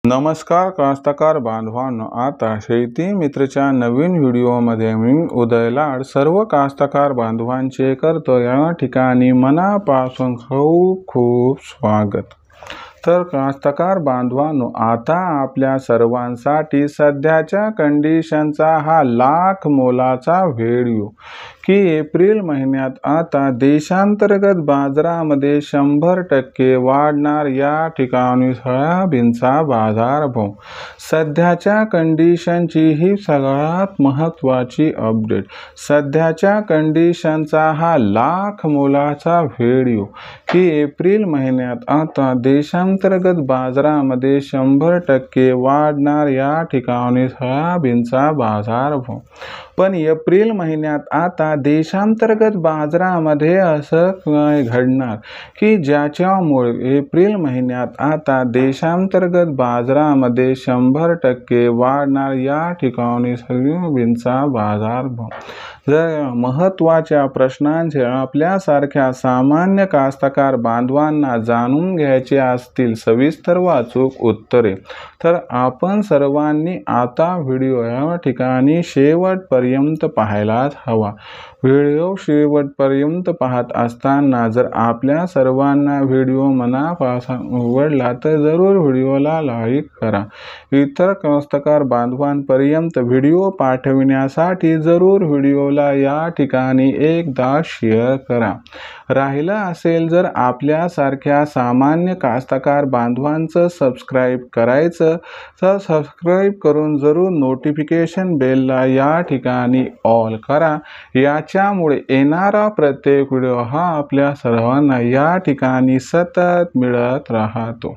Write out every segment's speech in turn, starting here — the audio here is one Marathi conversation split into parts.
नमस्कार कास्तकार बांधवांनो, आता शेती मित्रच्या नवीन व्हिडिओमध्ये मी उदय लाड सर्व कास्तकार बांधवांचे करतो या ठिकाणी मनापासून खूप खूप स्वागत। तर कास्तकार बांधवांनो, आता आपल्या सर्वांसाठी सध्याच्या कंडिशनचा हा लाख मोलाचा व्हिडिओ की एप्रिल महिन्यात आता देशांतर्गत बाजारामध्ये 100% वाढणार या ठिकाणी सोयाबीनचा बाजारभाव। सध्याच्या कंडिशनची ही सगळ्यात महत्त्वाची अपडेट। सध्याच्या कंडिशनचा हा लाख मोलाचा व्हिडिओ की एप्रिल महिन्यात आता देशांतर्गत बाजारामध्ये 100% वाढणार या ठिकाणी सोयाबीनचा बाजारभाव। पण एप्रिल महिन्यात आता देशांतर्गत बाजारामध्ये असं काय घडणार की ज्याच्यामुळे एप्रिल महिन्यात आता देशांतर्गत बाजारामध्ये 100% वाढणार या ठिकाणी सोयाबीनचा बाजारभाव। जर महत्त्वाच्या प्रश्नांचे आपल्यासारख्या सामान्य कास्तकार बांधवांना जाणून घ्यायचे असतील सविस्तर व अचूक उत्तरे, तर आपण सर्वांनी आता व्हिडिओ या ठिकाणी शेवटपर्यंत पाहायलाच हवा। व्हिडिओ शेवटपर्यंत पाहत असताना जर आपल्या सर्वांना व्हिडिओ मनापासून आवडला तर जरूर व्हिडिओला लाईक करा। इतर कास्तकार बांधवांपर्यंत व्हिडिओ पाठविण्यासाठी जरूर व्हिडिओला या ठिकाणी एकदा शेअर करा। राहिलं असेल जर आपल्यासारख्या सामान्य कास्तकार बांधवांचं सबस्क्राईब करायचं तर सबस्क्राईब करून जरूर नोटिफिकेशन बेलला या ठिकाणी ऑल करा। याच्यामुळे येणारा प्रत्येक व्हिडिओ हा आपल्या सर्वांना या ठिकाणी सतत मिळत राहतो।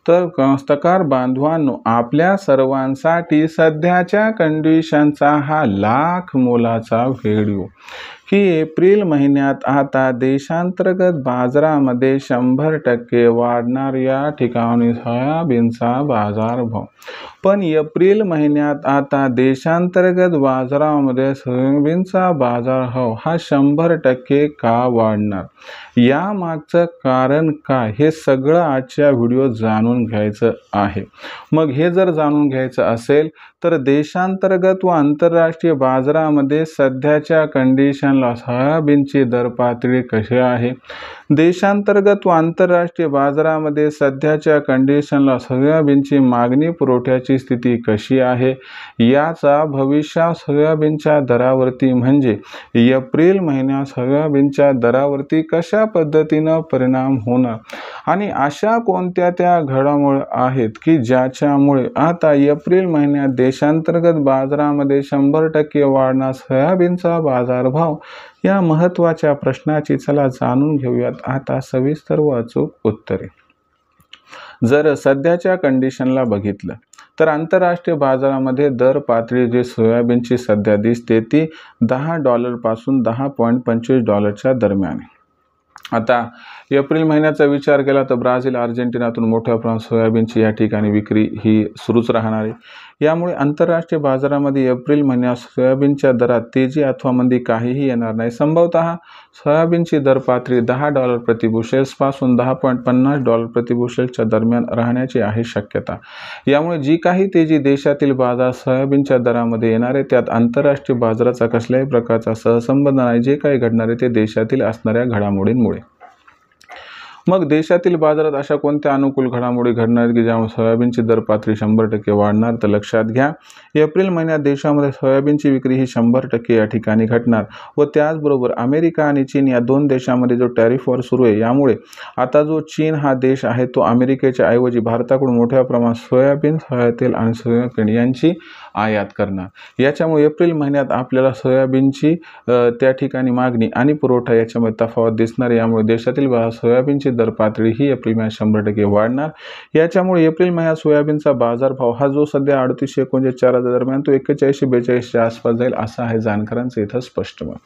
तर कास्तकार बांधवांनो, आपल्या सर्वांसाठी सध्याच्या कंडिशनचा हा लाख मोलाचा व्हिडिओ की एप्रिल महिन्यात आता देशांतर्गत बाजारामध्ये 100% वाढणार या ठिकाणी सोयाबीनचा बाजारभाव। पण एप्रिल महिन्यात आता देशांतर्गत बाजारामध्ये सोयाबीनचा बाजारभाव हा 100% का वाढणार, यामागचं कारण काय, हे सगळं आजच्या व्हिडिओत जाणून घ्यायचं आहे। मग हे जर जाणून घ्यायचं असेल तर देशांतर्गत व आंतरराष्ट्रीय बाजारामध्ये सध्याच्या कंडिशनला सोयाबीनची दर पातळी कशी आहे, देशांतर्गत व आंतरराष्ट्रीय बाजारामध्ये सध्याच्या कंडिशनला सोयाबीनची मागणी पुरवठ्याची स्थिती कशी आहे, याचा भविष्यात सोयाबीनच्या दरावरती म्हणजे एप्रिल महिन्यात सोयाबीनच्या दरावरती कशा पद्धतीनं परिणाम होणार आणि अशा कोणत्या त्या घडामोडी आहेत की ज्याच्यामुळे आता एप्रिल महिन्यात देशांतर्गत बाजारामध्ये 100% वाढणार सोयाबीनचा बाजारभाव, या महत्त्वाच्या प्रश्नाची चला जाणून घेऊयात आता सविस्तर व अचूक उत्तरे। जर सध्याच्या कंडिशनला बघितलं तर आंतरराष्ट्रीय बाजारामध्ये दर पातळी जी सोयाबीनची सध्या दिसते ती $10 पासून $10.25 दरम्यान आहे। आता एप्रिल महिन्याचा विचार केला तर ब्राझील, अर्जेंटिनातून मोठ्या प्रमाणात सोयाबीनची या ठिकाणी विक्री ही सुरूच राहणार आहे। यामुळे आंतरराष्ट्रीय बाजारामध्ये एप्रिल महिन्यात सोयाबीनच्या दरात तेजी अथवा मंदी काहीही येणार नाही। संभवतः सोयाबीनची दर पातळी $10 प्रति बुशेल्स पासून $10.50 प्रति बुशेल्सच्या दरम्यान राहण्याची आहे शक्यता। यामुळे जी काही तेजी देशातील बाजार सोयाबीनच्या दरामध्ये येणार आहे त्यात आंतरराष्ट्रीय बाजाराचा कसल्याही प्रकारचा सहसंबंध नाही। जे काही घडणार आहे ते देशातील असणाऱ्या घडामोडींमुळे। मग देशातील बाजारात अशा कोणत्या अनुकूल घडामोडी घडणार की ज्यामुळे सोयाबीनची दर पातळी 100% वाढणार, तर लक्षात घ्या एप्रिल महिन्यात देशामध्ये सोयाबीनची विक्री ही 100% या ठिकाणी घटणार व त्याचबरोबर अमेरिका आणि चीन या दोन देशांमध्ये जो टॅरिफ वॉर सुरू आहे यामुळे आता जो चीन हा देश आहे तो अमेरिकेच्या ऐवजी भारताकडून मोठ्या प्रमाणात सोयाबीन, सोयातेल आणि सोयाबीन यांची आयात करणार। याच्यामुळे एप्रिल महिन्यात आपल्याला सोयाबीनची त्या ठिकाणी मागणी आणि पुरवठा याच्यामध्ये तफावत दिसणार। यामुळे देशातील सोयाबीनची दर पातळी ही एप्रिल महिन्यात 100% वाढणार। याच्यामुळे एप्रिल महिन्यात सोयाबीनचा बाजारभाव हा जो सध्या 38-39 दरम्यान तो 41-42 आसपास जाईल असं आहे जाणकारांचं इथं स्पष्ट मत।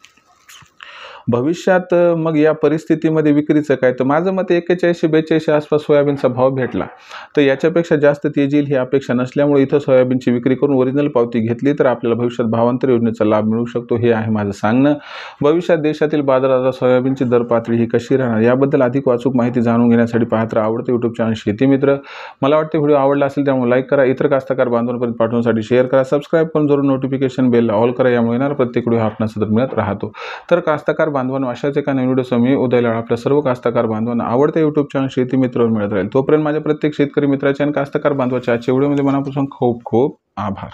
भविष्यात मग या परिस्थितीमध्ये विक्रीचं काय, तर माझं मत 41-42 आसपास सोयाबीनचा भाव भेटला तर याच्यापेक्षा जास्त तेजी येईल ही अपेक्षा नसल्यामुळे इथं सोयाबीनची विक्री करून ओरिजिनल पावती घेतली तर आपल्याला भविष्यात भावांतर योजनेचा लाभ मिळू शकतो, हे आहे माझं सांगणं. भविष्यात देशातील बाजारात सोयाबीनची दर पातळी ही कशी राहणार याबद्दल अधिक अचूक माहिती जाणून घेण्यासाठी पाहत राहा आवडते यूट्यूब चॅनल शेती मित्र. मला वाटते व्हिडिओ आवडला असेल त्यामुळे लाईक करा, इतर कास्तकार बांधवांपर्यंत पाठवण्यासाठी शेअर करा, सबस्क्राईब करून जरूर नोटिफिकेशन बेल ऑल करा, यामुळे येणार प्रत्येक व्हिडिओ आपणास सतत मिळत राहतो. तर कास्तकार बांधवांनो, अशाच एका नवीन व्हिडिओ मी उदयला आपल्या सर्व कास्तकार बांधवांना आवडते यूट्यूब चॅनल शेती मित्रवर मिळत राहील. तोपर्यंत माझ्या प्रत्येक शेतकरी मित्राच्या आणि कास्तकार बांधवाच्या आजच्या व्हिडिओमध्ये मनापासून खूप खूप आभार.